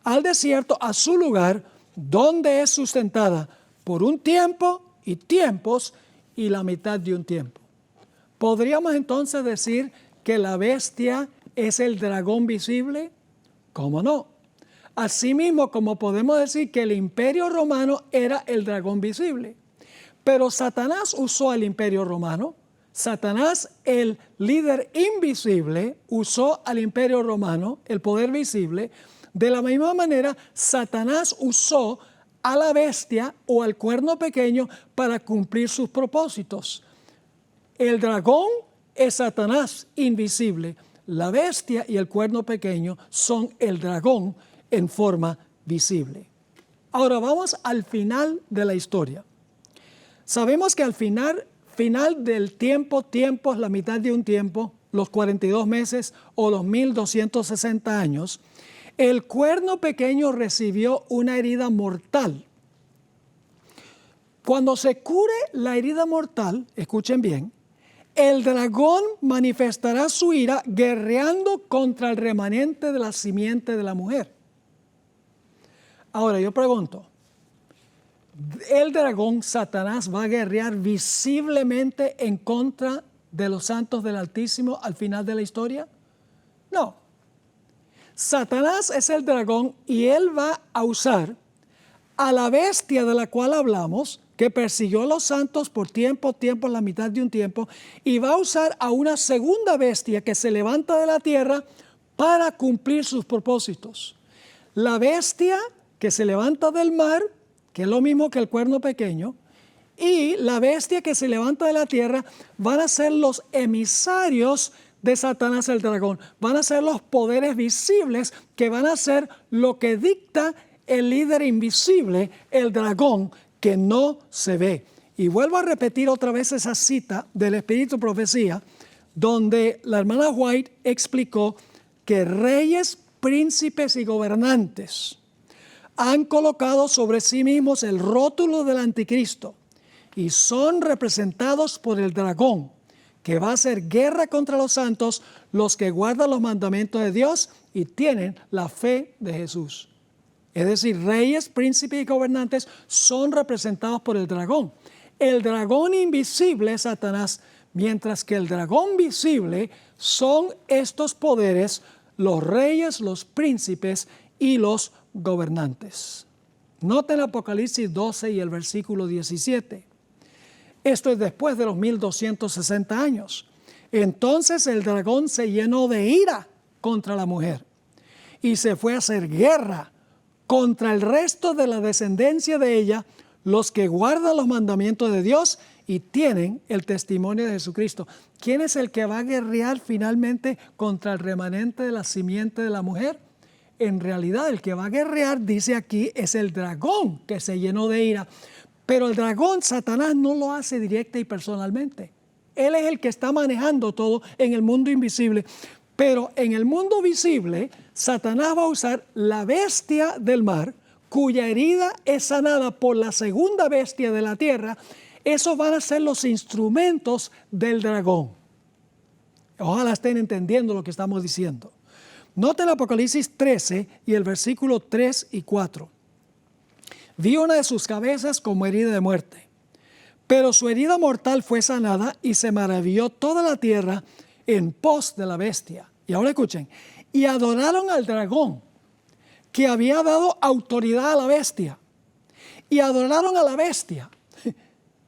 al desierto, a su lugar, donde es sustentada por un tiempo y tiempos y la mitad de un tiempo. ¿Podríamos entonces decir que la bestia es el dragón visible? ¿Cómo no? Asimismo, como podemos decir que el imperio romano era el dragón visible. Pero Satanás usó al imperio romano. Satanás, el líder invisible, usó al imperio romano, el poder visible. De la misma manera, Satanás usó a la bestia o al cuerno pequeño para cumplir sus propósitos. El dragón es Satanás invisible. La bestia y el cuerno pequeño son el dragón en forma visible. Ahora vamos al final de la historia. Sabemos que al final del tiempo, la mitad de un tiempo, los 42 meses o los 1260 años, el cuerno pequeño recibió una herida mortal. Cuando se cure la herida mortal, escuchen bien, el dragón manifestará su ira guerreando contra el remanente de la simiente de la mujer. Ahora yo pregunto, ¿el dragón Satanás va a guerrear visiblemente en contra de los santos del Altísimo al final de la historia? No. Satanás es el dragón y él va a usar a la bestia de la cual hablamos, que persiguió a los santos por tiempo, la mitad de un tiempo, y va a usar a una segunda bestia que se levanta de la tierra para cumplir sus propósitos. La bestia que se levanta del mar, que es lo mismo que el cuerno pequeño, y la bestia que se levanta de la tierra van a ser los emisarios de Satanás el dragón. Van a ser los poderes visibles que van a ser lo que dicta el líder invisible, el dragón, que no se ve. Y vuelvo a repetir otra vez esa cita del Espíritu Profecía, donde la hermana White explicó que reyes, príncipes y gobernantes han colocado sobre sí mismos el rótulo del anticristo y son representados por el dragón, que va a hacer guerra contra los santos, los que guardan los mandamientos de Dios y tienen la fe de Jesús. es decir, reyes, príncipes y gobernantes, son representados por el dragón. El dragón invisible es Satanás, mientras que el dragón visible son estos poderes, los reyes, los príncipes y los gobernantes. Noten Apocalipsis 12 y el versículo 17. Esto es después de los 1260 años. Entonces el dragón se llenó de ira contra la mujer y se fue a hacer guerra contra el resto de la descendencia de ella, los que guardan los mandamientos de Dios y tienen el testimonio de Jesucristo. ¿Quién es el que va a guerrear finalmente contra el remanente de la simiente de la mujer? En realidad el que va a guerrear, dice aquí, es el dragón que se llenó de ira. Pero el dragón, Satanás, no lo hace directa y personalmente. Él es el que está manejando todo en el mundo invisible. Pero en el mundo visible, Satanás va a usar la bestia del mar, cuya herida es sanada por la segunda bestia de la tierra. Esos van a ser los instrumentos del dragón. Ojalá estén entendiendo lo que estamos diciendo. Noten Apocalipsis 13 y el versículo 3 y 4. Vi una de sus cabezas como herida de muerte, pero su herida mortal fue sanada y se maravilló toda la tierra en pos de la bestia. Y ahora escuchen, y adoraron al dragón que había dado autoridad a la bestia, y adoraron a la bestia.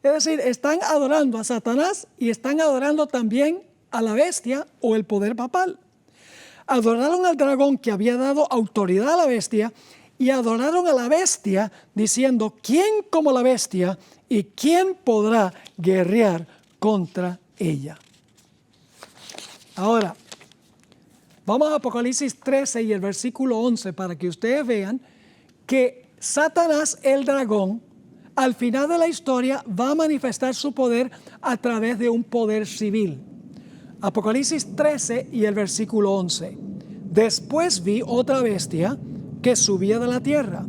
Es decir, están adorando a Satanás y están adorando también a la bestia o el poder papal. Adoraron al dragón que había dado autoridad a la bestia y adoraron a la bestia diciendo, ¿quién como la bestia y quién podrá guerrear contra ella? Ahora, vamos a Apocalipsis 13 y el versículo 11 para que ustedes vean que Satanás, el dragón, al final de la historia va a manifestar su poder a través de un poder civil. Apocalipsis 13 y el versículo 11. Después vi otra bestia que subía de la tierra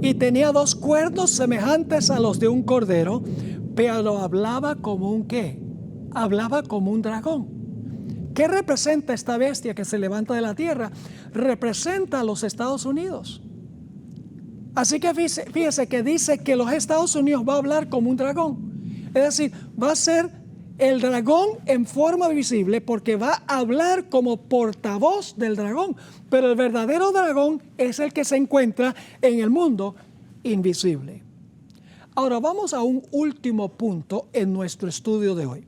y tenía dos cuernos semejantes a los de un cordero, pero hablaba como un ¿qué? Hablaba como un dragón. ¿Qué representa esta bestia que se levanta de la tierra? Representa a los Estados Unidos. Así que fíjese que dice que los Estados Unidos va a hablar como un dragón. Es decir, va a ser el dragón en forma visible porque va a hablar como portavoz del dragón. Pero el verdadero dragón es el que se encuentra en el mundo invisible. Ahora vamos a un último punto en nuestro estudio de hoy.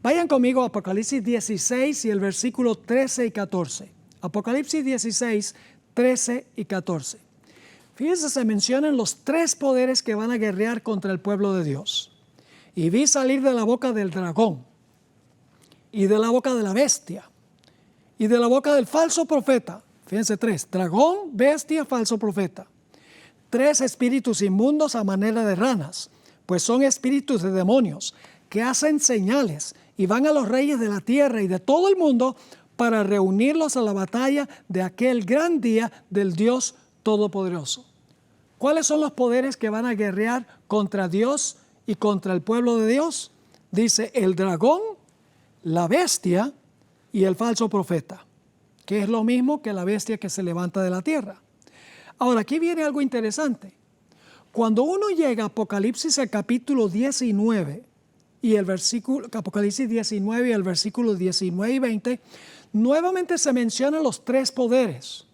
Vayan conmigo a Apocalipsis 16 y el versículo 13 y 14. Apocalipsis 16, 13 y 14. Fíjense, se mencionan los tres poderes que van a guerrear contra el pueblo de Dios. Y vi salir de la boca del dragón, y de la boca de la bestia, y de la boca del falso profeta. Fíjense, tres: dragón, bestia, falso profeta. Tres espíritus inmundos a manera de ranas, pues son espíritus de demonios, que hacen señales, y van a los reyes de la tierra y de todo el mundo para reunirlos a la batalla de aquel gran día del Dios Todopoderoso. ¿Cuáles son los poderes que van a guerrear contra Dios y contra el pueblo de Dios? Dice el dragón, la bestia y el falso profeta, que es lo mismo que la bestia que se levanta de la tierra. Ahora, aquí viene algo interesante. Cuando uno llega a Apocalipsis al capítulo 19 y el versículo, Apocalipsis 19 y el versículo 19 y 20, nuevamente se mencionan los tres poderes,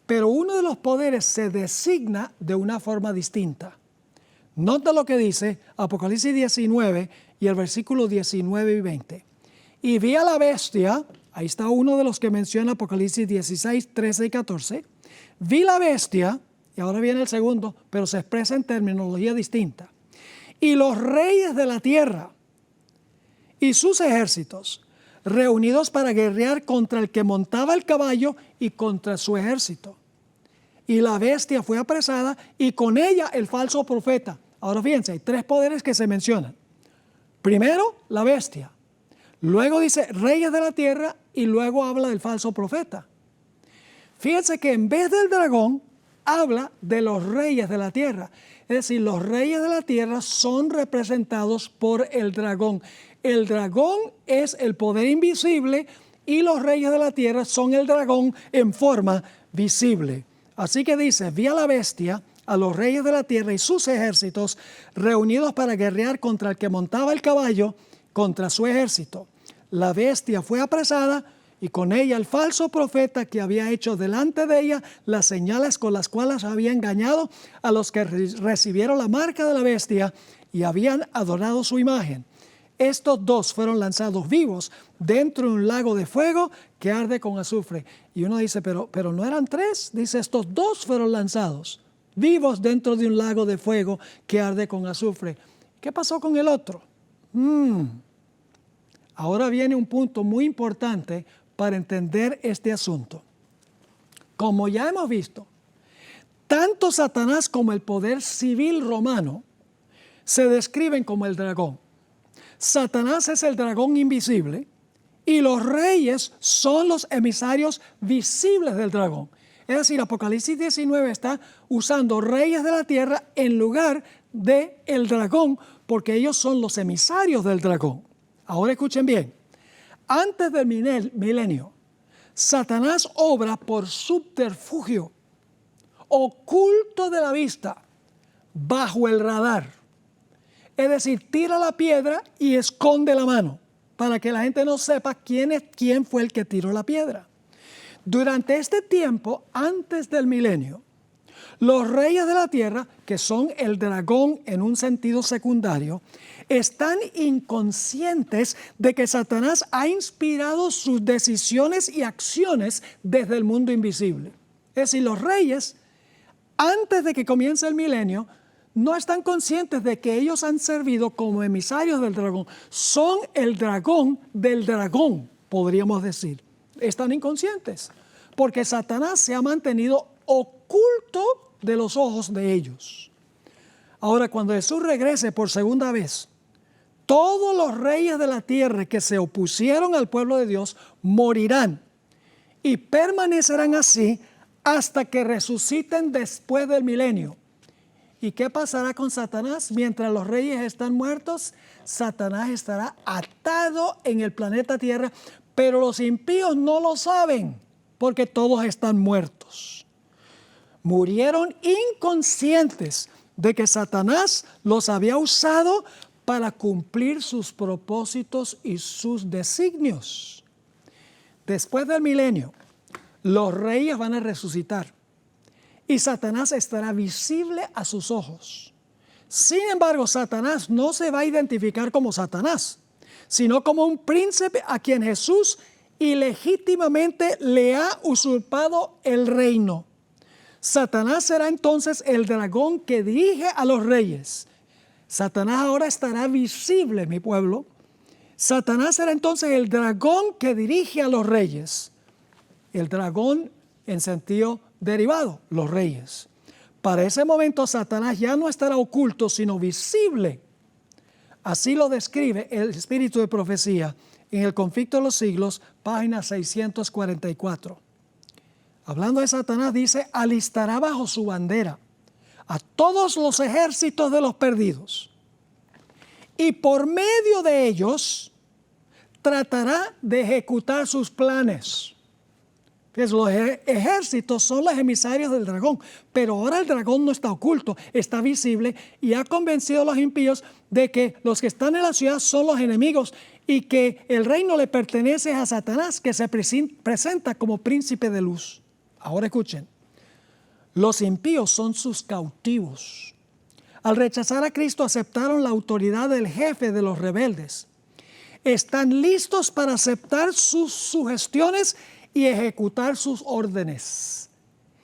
pero uno de los poderes se designa de una forma distinta. Nota lo que dice Apocalipsis 19 y el versículo 19 y 20. Y vi a la bestia, ahí está uno de los que menciona Apocalipsis 16, 13 y 14. Vi la bestia, y ahora viene el segundo, pero se expresa en terminología distinta. Y los reyes de la tierra y sus ejércitos, reunidos para guerrear contra el que montaba el caballo y contra su ejército. Y la bestia fue apresada y con ella el falso profeta. Ahora fíjense, hay tres poderes que se mencionan. Primero, la bestia. Luego dice reyes de la tierra y luego habla del falso profeta. Fíjense que en vez del dragón, habla de los reyes de la tierra. Es decir, los reyes de la tierra son representados por el dragón. El dragón es el poder invisible y los reyes de la tierra son el dragón en forma visible. Así que dice, vi a la bestia, a los reyes de la tierra y sus ejércitos reunidos para guerrear contra el que montaba el caballo, contra su ejército. La bestia fue apresada y con ella el falso profeta que había hecho delante de ella las señales con las cuales había engañado a los que recibieron la marca de la bestia y habían adorado su imagen. Estos dos fueron lanzados vivos dentro de un lago de fuego que arde con azufre. Y uno dice, pero no eran tres. Dice, estos dos fueron lanzados vivos dentro de un lago de fuego que arde con azufre. ¿Qué pasó con el otro? Ahora viene un punto muy importante para entender este asunto. Como ya hemos visto, tanto Satanás como el poder civil romano se describen como el dragón. Satanás es el dragón invisible y los reyes son los emisarios visibles del dragón. Es decir, Apocalipsis 19 está usando reyes de la tierra en lugar de el dragón, porque ellos son los emisarios del dragón. Ahora escuchen bien. Antes del milenio, Satanás obra por subterfugio, oculto de la vista, bajo el radar. Es decir, tira la piedra y esconde la mano, para que la gente no sepa quién fue el que tiró la piedra. Durante este tiempo, antes del milenio, los reyes de la tierra, que son el dragón en un sentido secundario, están inconscientes de que Satanás ha inspirado sus decisiones y acciones desde el mundo invisible. Es decir, los reyes, antes de que comience el milenio, no están conscientes de que ellos han servido como emisarios del dragón. Son el dragón del dragón, podríamos decir. Están inconscientes, porque Satanás se ha mantenido oculto de los ojos de ellos. Ahora, cuando Jesús regrese por segunda vez, todos los reyes de la tierra que se opusieron al pueblo de Dios morirán y permanecerán así hasta que resuciten después del milenio. ¿Y qué pasará con Satanás? Mientras los reyes están muertos, Satanás estará atado en el planeta Tierra, pero los impíos no lo saben, porque todos están muertos. Murieron inconscientes de que Satanás los había usado para cumplir sus propósitos y sus designios. Después del milenio, los reyes van a resucitar y Satanás estará visible a sus ojos. Sin embargo, Satanás no se va a identificar como Satanás, sino como un príncipe a quien Jesús ilegítimamente le ha usurpado el reino. Satanás será entonces el dragón que dirige a los reyes. Satanás ahora estará visible, mi pueblo. Satanás será entonces el dragón que dirige a los reyes. El dragón en sentido derivado, los reyes. Para ese momento Satanás ya no estará oculto, sino visible. Así lo describe el Espíritu de Profecía en el Conflicto de los Siglos, página 644. Hablando de Satanás, dice, alistará bajo su bandera a todos los ejércitos de los perdidos y por medio de ellos tratará de ejecutar sus planes. Los ejércitos son los emisarios del dragón, pero ahora el dragón no está oculto, está visible y ha convencido a los impíos de que los que están en la ciudad son los enemigos y que el reino le pertenece a Satanás, que se presenta como príncipe de luz. Ahora escuchen, los impíos son sus cautivos. Al rechazar a Cristo aceptaron la autoridad del jefe de los rebeldes. Están listos para aceptar sus sugestiones y ejecutar sus órdenes.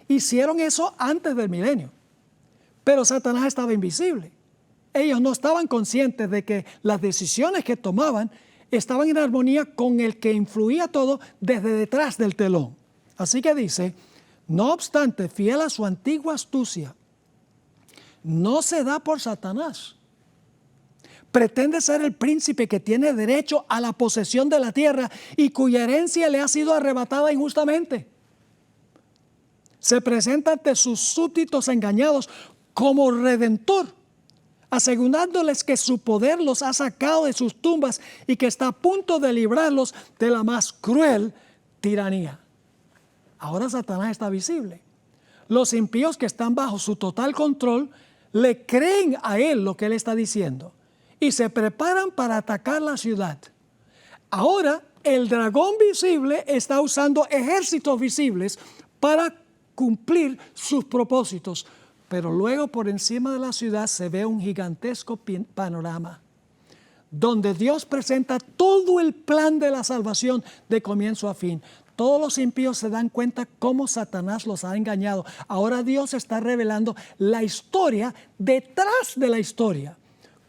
Hicieron eso antes del milenio, pero Satanás estaba invisible. Ellos no estaban conscientes de que las decisiones que tomaban estaban en armonía con el que influía todo desde detrás del telón. Así que dice, no obstante, fiel a su antigua astucia, no se da por Satanás. Pretende ser el príncipe que tiene derecho a la posesión de la tierra y cuya herencia le ha sido arrebatada injustamente. Se presenta ante sus súbditos engañados como redentor, asegurándoles que su poder los ha sacado de sus tumbas y que está a punto de librarlos de la más cruel tiranía. Ahora Satanás está visible. Los impíos que están bajo su total control le creen a él lo que él está diciendo y se preparan para atacar la ciudad. Ahora el dragón visible está usando ejércitos visibles para cumplir sus propósitos, pero luego por encima de la ciudad se ve un gigantesco panorama donde Dios presenta todo el plan de la salvación de comienzo a fin. Todos los impíos se dan cuenta cómo Satanás los ha engañado. Ahora Dios está revelando la historia detrás de la historia.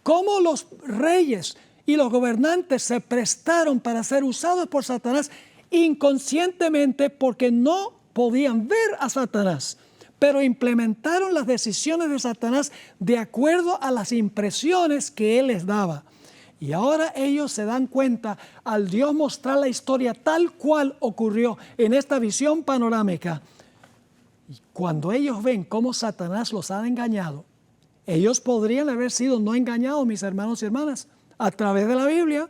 Cómo los reyes y los gobernantes se prestaron para ser usados por Satanás inconscientemente porque no podían ver a Satanás, pero implementaron las decisiones de Satanás de acuerdo a las impresiones que él les daba. Y ahora ellos se dan cuenta, al Dios mostrar la historia tal cual ocurrió en esta visión panorámica, y cuando ellos ven cómo Satanás los ha engañado, ellos podrían haber sido no engañados, mis hermanos y hermanas, a través de la Biblia.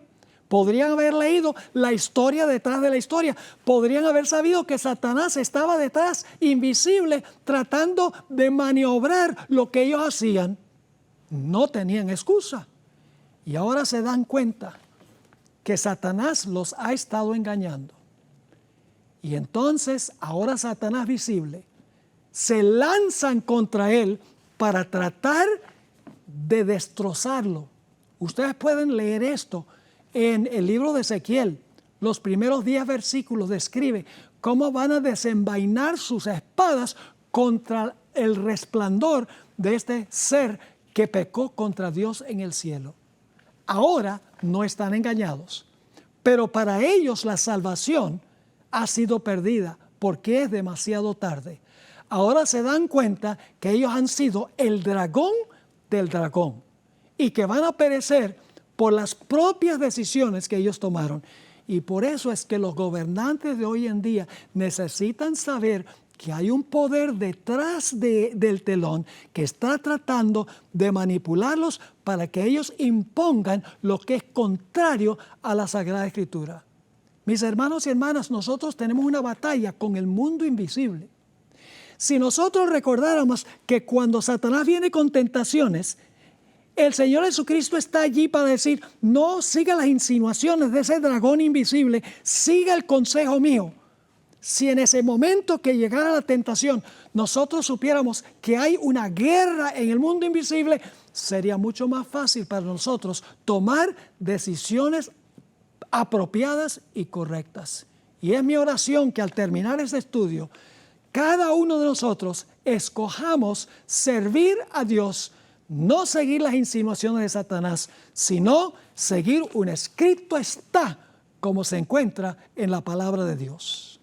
Podrían haber leído la historia detrás de la historia. Podrían haber sabido que Satanás estaba detrás, invisible, tratando de maniobrar lo que ellos hacían. No tenían excusa. Y ahora se dan cuenta que Satanás los ha estado engañando. Y entonces, ahora Satanás visible, se lanzan contra él para tratar de destrozarlo. Ustedes pueden leer esto en el libro de Ezequiel. Los primeros 10 versículos describe cómo van a desenvainar sus espadas contra el resplandor de este ser que pecó contra Dios en el cielo. Ahora no están engañados, pero para ellos la salvación ha sido perdida porque es demasiado tarde. Ahora se dan cuenta que ellos han sido el dragón del dragón y que van a perecer por las propias decisiones que ellos tomaron. Y por eso es que los gobernantes de hoy en día necesitan saber que hay un poder detrás del telón que está tratando de manipularlos para que ellos impongan lo que es contrario a la Sagrada Escritura. Mis hermanos y hermanas, nosotros tenemos una batalla con el mundo invisible. Si nosotros recordáramos que cuando Satanás viene con tentaciones, el Señor Jesucristo está allí para decir, no siga las insinuaciones de ese dragón invisible, siga el consejo mío. Si en ese momento que llegara la tentación nosotros supiéramos que hay una guerra en el mundo invisible, sería mucho más fácil para nosotros tomar decisiones apropiadas y correctas. Y es mi oración que al terminar este estudio, cada uno de nosotros escojamos servir a Dios, no seguir las insinuaciones de Satanás, sino seguir un escrito está como se encuentra en la palabra de Dios.